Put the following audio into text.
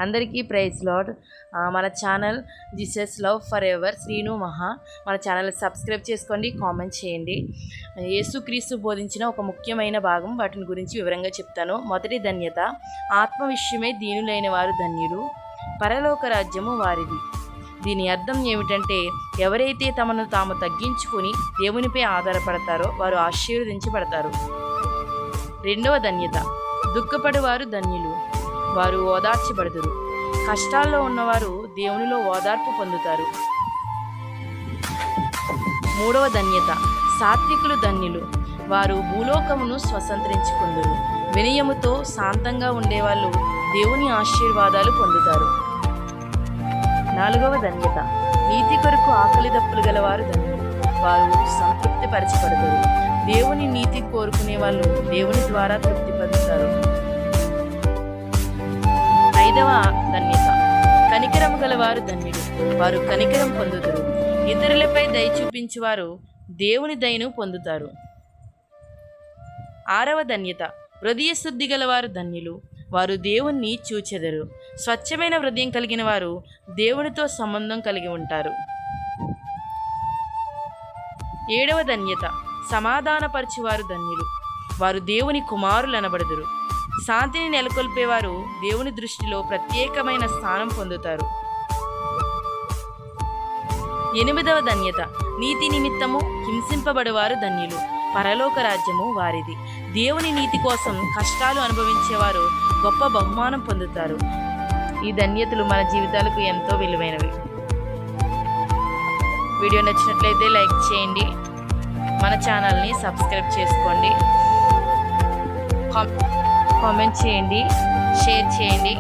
అందరికీ praise lord. మన channel Jesus love for ever Srinu మహా. మన ఛానల్ సబ్స్క్రైబ్ చేసుకోండి, కామెంట్ చేయండి. యేసుక్రీస్తు బోధించిన ఒక ముఖ్యమైన భాగం, వాటిని గురించి వివరంగా చెప్తాను. మొదటి ధన్యత, ఆత్మ విషయమే దీనులైన వారు ధన్యులు, పరలోక రాజ్యము వారిది. దీని అర్థం ఏమిటంటే, ఎవరైతే తమను తాము తగ్గించుకొని దేవునిపై ఆధారపడతారో వారు ఆశీర్వదించబడతారు. రెండవ ధన్యత, దుఃఖపడేవారు ధన్యులు, వారు ఓదార్చబడుదురు. కష్టాల్లో ఉన్నవారు దేవునిలో ఓదార్పు పొందుతారు. మూడవ ధన్యత, సాత్వికులు ధన్యులు, వారు భూలోకమును స్వతంత్రించుకుందురు. వినయముతో శాంతంగా ఉండేవాళ్ళు దేవుని ఆశీర్వాదాలు పొందుతారు. నాలుగవ ధన్యత, నీతి కొరకు ఆకలి దప్పులు గలవారు ధన్యులు, వారు సంతృప్తి పరచబడతారు. దేవుని నీతి కోరుకునే వాళ్ళు దేవుని ద్వారా తృప్తి పొందుతారు. ఐదవ ధన్యత, కనికరము గలవారు ధన్యులు, వారు కనికరం పొందుతారు. ఇతరులపై దయ చూపించేవారు దేవుని దయను పొందుతారు. ఆరవ ధన్యత, హృదయ శుద్ధి గలవారు ధన్యులు, వారు దేవుణ్ణి చూచెదరు. స్వచ్ఛమైన హృదయం కలిగిన వారు దేవునితో సంబంధం కలిగి ఉంటారు. ఏడవ ధన్యత, సమాధానపరచువారు ధన్యులు, వారు దేవుని కుమారులు అనబడుదురు. శాంతిని నెలకొల్పేవారు దేవుని దృష్టిలో ప్రత్యేకమైన స్థానం పొందుతారు. ఎనిమిదవ ధన్యత, నీతి నిమిత్తము హింసింపబడేవారు ధన్యులు, పరలోక రాజ్యము వారిది. దేవుని నీతి కోసం కష్టాలు అనుభవించేవారు గొప్ప బహుమానం పొందుతారు. ఈ ధన్యతలు మన జీవితాలకు ఎంతో విలువైనవి. వీడియో నచ్చినట్లయితే లైక్ చేయండి, మన ఛానల్ని సబ్స్క్రైబ్ చేసుకోండి, కామెంట్ చేయండి, షేర్ చేయండి.